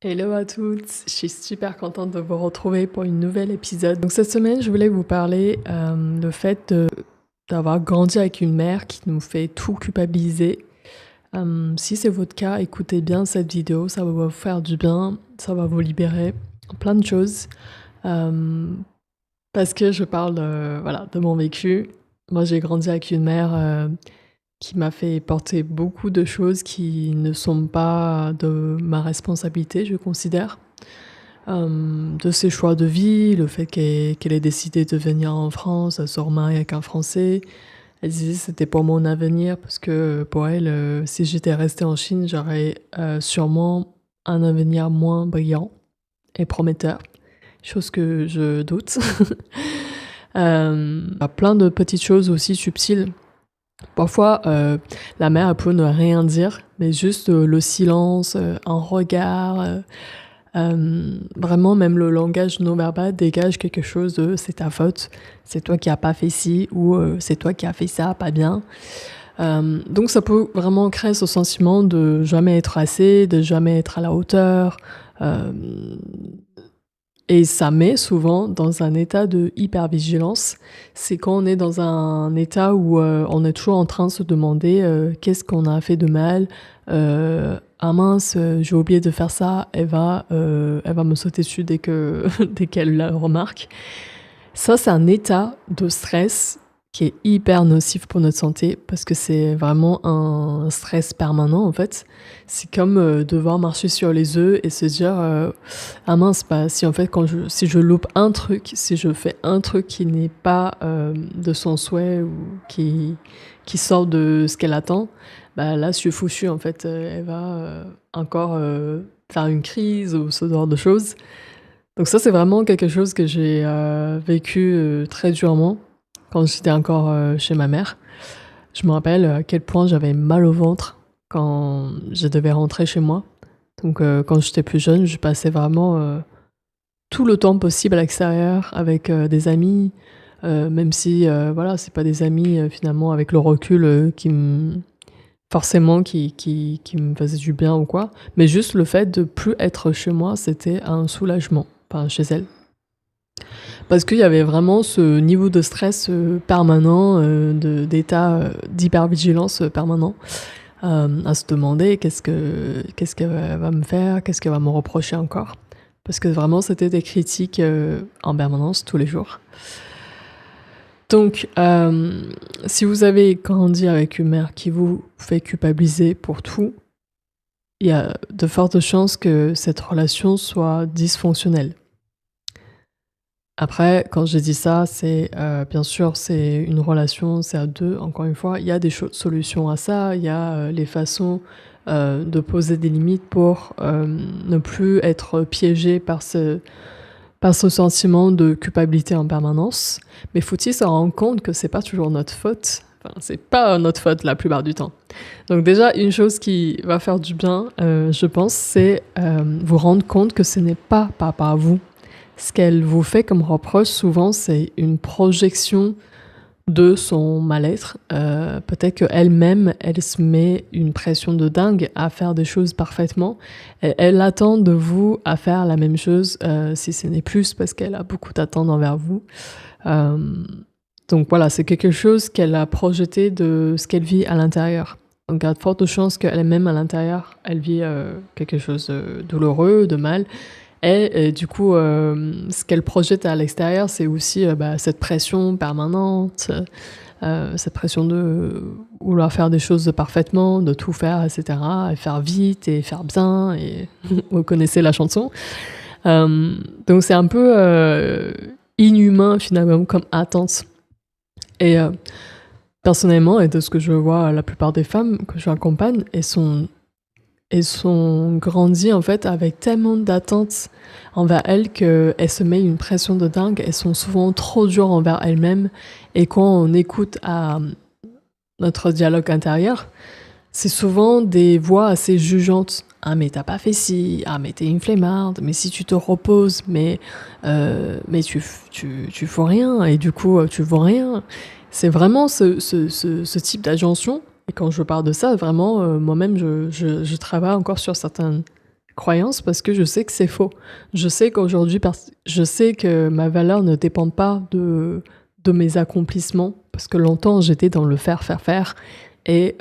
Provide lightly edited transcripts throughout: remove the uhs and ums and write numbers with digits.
Hello à toutes, je suis super contente de vous retrouver pour une nouvelle épisode. Donc cette semaine, je voulais vous parler le fait d'avoir grandi avec une mère qui nous fait tout culpabiliser. Si c'est votre cas, écoutez bien cette vidéo, ça va vous faire du bien, ça va vous libérer plein de choses. Euh, Parce que je parle voilà, de mon vécu. Moi, j'ai grandi avec une mère qui m'a fait porter beaucoup de choses qui ne sont pas de ma responsabilité, je considère. De ses choix de vie, le fait qu'elle ait décidé de venir en France, elle se remarier avec un Français. Elle disait que c'était pour mon avenir parce que pour elle, si j'étais restée en Chine, j'aurais sûrement un avenir moins brillant et prometteur, chose que je doute. Plein de petites choses aussi subtiles. Parfois, la mère elle peut ne rien dire, mais juste le silence, un regard, vraiment même le langage non verbal dégage quelque chose de c'est ta faute, c'est toi qui as pas fait ci ou c'est toi qui as fait ça, pas bien. Donc ça peut vraiment créer ce sentiment de jamais être assez, de jamais être à la hauteur. euh, et ça met souvent dans un état de hypervigilance. C'est quand on est dans un état où on est toujours en train de se demander qu'est-ce qu'on a fait de mal. Ah mince, j'ai oublié de faire ça. Elle va me sauter dessus dès qu'elle le remarque. Ça, c'est un état de stress qui est hyper nocif pour notre santé parce que c'est vraiment un stress permanent en fait. C'est comme devoir marcher sur les œufs et se dire ah mince, bah, si en fait si je loupe un truc, si je fais un truc qui n'est pas de son souhait ou qui sort de ce qu'elle attend, bah là je suis fouchue en fait. Elle va encore faire une crise ou ce genre de choses. Donc ça, c'est vraiment quelque chose que j'ai vécu très durement quand j'étais encore chez ma mère. Je me rappelle à quel point j'avais mal au ventre quand je devais rentrer chez moi. Donc quand j'étais plus jeune, je passais vraiment tout le temps possible à l'extérieur avec des amis, même si voilà, c'est pas des amis finalement avec le recul forcément qui me faisaient du bien ou quoi. Mais juste le fait de plus être chez moi, c'était un soulagement, enfin chez elle. Parce qu'il y avait vraiment ce niveau de stress permanent, d'état d'hypervigilance permanent, à se demander qu'est-ce qu'elle va me faire, qu'est-ce qu'elle va me reprocher encore. Parce que vraiment, c'était des critiques en permanence, tous les jours. Donc, si vous avez grandi avec une mère qui vous fait culpabiliser pour tout, il y a de fortes chances que cette relation soit dysfonctionnelle. Après, quand je dis ça, c'est bien sûr, c'est une relation, c'est à deux, encore une fois. Il y a des solutions à ça, il y a les façons de poser des limites pour ne plus être piégé par ce sentiment de culpabilité en permanence. Mais faut-il se rendre compte que c'est pas toujours notre faute? Enfin, c'est pas notre faute la plupart du temps. Donc déjà, une chose qui va faire du bien, je pense, c'est vous rendre compte que ce n'est pas par rapport à vous. Ce qu'elle vous fait comme reproche, souvent, c'est une projection de son mal-être. Peut-être qu'elle-même, elle se met une pression de dingue à faire des choses parfaitement. Et elle attend de vous à faire la même chose, si ce n'est plus, parce qu'elle a beaucoup d'attentes envers vous. Euh, donc voilà, c'est quelque chose qu'elle a projeté de ce qu'elle vit à l'intérieur. Donc il y a de fortes chances qu'elle-même, à l'intérieur, elle vit quelque chose de douloureux, de mal. Et du coup, ce qu'elle projette à l'extérieur, c'est aussi cette pression permanente, cette pression de vouloir faire des choses parfaitement, de tout faire, etc., et faire vite et faire bien, et vous connaissez la chanson. Donc c'est un peu inhumain finalement comme attente. Et personnellement, et de ce que je vois, la plupart des femmes que j'accompagne, elles sont grandies en fait avec tellement d'attentes envers elles qu'elles se mettent une pression de dingue. Elles sont souvent trop dures envers elles-mêmes. Et quand on écoute à notre dialogue intérieur, c'est souvent des voix assez jugeantes. Ah mais t'as pas fait ci, ah mais t'es une flemmarde, mais si tu te reposes, mais tu fais rien et du coup tu vaux rien. C'est vraiment ce type d'agention. Et quand je parle de ça, vraiment, moi-même, je travaille encore sur certaines croyance parce que je sais que c'est faux. Je sais qu'aujourd'hui, je sais que ma valeur ne dépend pas de mes accomplissements parce que longtemps j'étais dans le faire, faire, faire et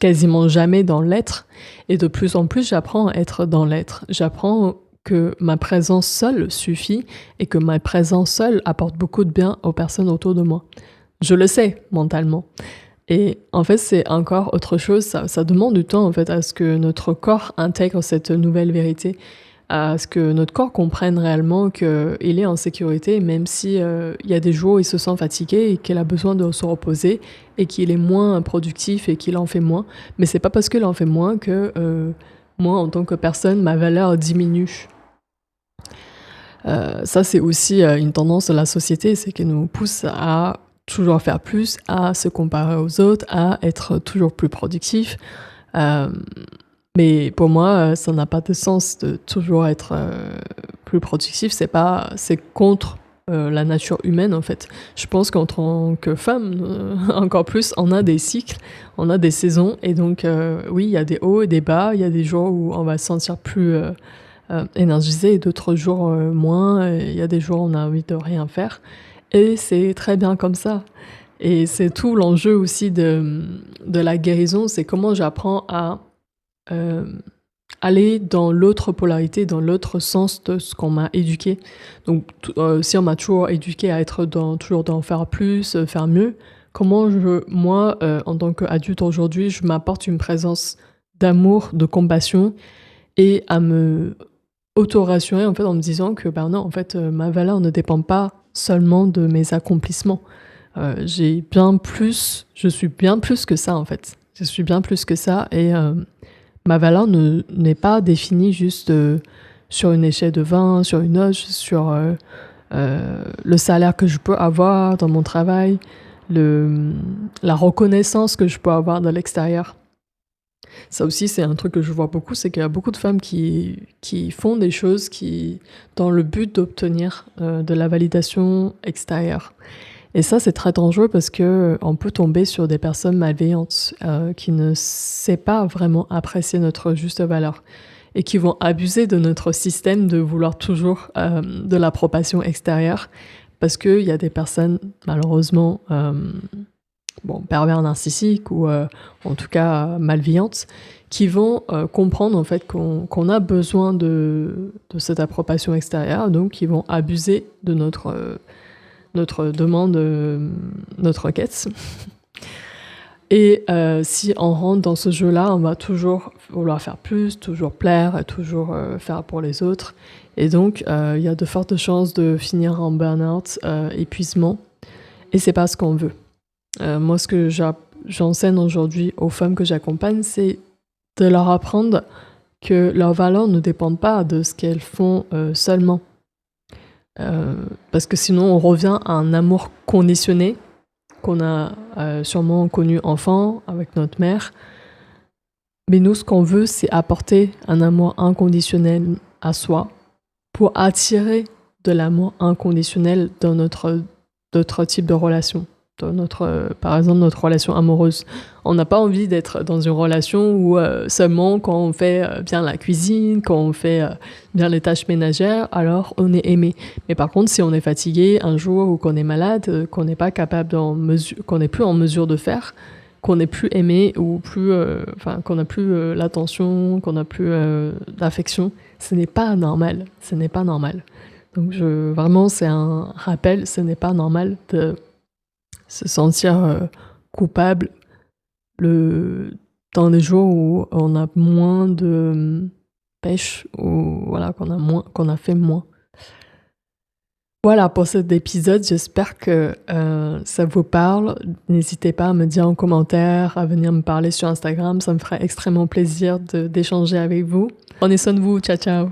quasiment jamais dans l'être. Et de plus en plus, j'apprends à être dans l'être. J'apprends que ma présence seule suffit et que ma présence seule apporte beaucoup de bien aux personnes autour de moi. Je le sais mentalement. Et en fait, c'est encore autre chose. Ça demande du temps en fait à ce que notre corps intègre cette nouvelle vérité, à ce que notre corps comprenne réellement qu'il est en sécurité, même si il y a des jours où il se sent fatigué et qu'il a besoin de se reposer et qu'il est moins productif et qu'il en fait moins. Mais c'est pas parce qu'il en fait moins que moi, en tant que personne, ma valeur diminue. Ça, c'est aussi une tendance de la société, c'est qu'elle nous pousse à toujours faire plus, à se comparer aux autres, à être toujours plus productif. Mais pour moi, ça n'a pas de sens de toujours être plus productif. C'est contre la nature humaine, en fait. Je pense qu'en tant que femme, encore plus, on a des cycles, on a des saisons. Et donc, oui, il y a des hauts et des bas. Il y a des jours où on va se sentir plus énergisé et d'autres jours moins. Il y a des jours où on a envie de rien faire. Et c'est très bien comme ça. Et c'est tout l'enjeu aussi de la guérison, c'est comment j'apprends à aller dans l'autre polarité, dans l'autre sens de ce qu'on m'a éduqué. Donc, si on m'a toujours éduqué à être toujours dans faire plus, faire mieux, comment moi, en tant qu'adulte aujourd'hui, je m'apporte une présence d'amour, de compassion et à me auto-rassurer en fait en me disant que non, en fait, ma valeur ne dépend pas seulement de mes accomplissements. Je suis bien plus que ça en fait. Je suis bien plus que ça et ma valeur n'est pas définie juste sur une échelle de 20, sur une note, sur le salaire que je peux avoir dans mon travail, la reconnaissance que je peux avoir de l'extérieur. Ça aussi, c'est un truc que je vois beaucoup, c'est qu'il y a beaucoup de femmes qui font des choses dans le but d'obtenir de la validation extérieure. Et ça, c'est très dangereux parce qu'on peut tomber sur des personnes malveillantes qui ne savent pas vraiment apprécier notre juste valeur et qui vont abuser de notre système de vouloir toujours de l'approbation extérieure parce qu'il y a des personnes, malheureusement, pervers narcissiques ou en tout cas malveillantes, qui vont comprendre en fait qu'on a besoin de cette approbation extérieure, donc qui vont abuser de notre demande, notre quête. Et si on rentre dans ce jeu-là, on va toujours vouloir faire plus, toujours plaire, et toujours faire pour les autres. Et donc, il y a de fortes chances de finir en burn-out, épuisement. Et c'est pas ce qu'on veut. Moi, ce que j'enseigne aujourd'hui aux femmes que j'accompagne, c'est de leur apprendre que leurs valeurs ne dépendent pas de ce qu'elles font seulement. Parce que sinon, on revient à un amour conditionné qu'on a sûrement connu enfant avec notre mère. Mais nous, ce qu'on veut, c'est apporter un amour inconditionnel à soi pour attirer de l'amour inconditionnel dans notre type de relation. Par exemple, notre relation amoureuse. On n'a pas envie d'être dans une relation où seulement quand on fait bien la cuisine, quand on fait bien les tâches ménagères, alors on est aimé. Mais par contre, si on est fatigué un jour ou qu'on est malade, qu'on n'est pas capable qu'on n'est plus en mesure de faire, qu'on n'est plus aimé ou qu'on n'a plus l'attention, qu'on n'a plus d'affection, ce n'est pas normal. Ce n'est pas normal. Donc vraiment, c'est un rappel, ce n'est pas normal de se sentir coupable dans les jours où on a moins de pêche ou voilà, qu'on a fait moins. Voilà pour cet épisode, j'espère que ça vous parle. N'hésitez pas à me dire en commentaire, à venir me parler sur Instagram, ça me ferait extrêmement plaisir d'échanger avec vous. Prenez soin de vous, ciao ciao.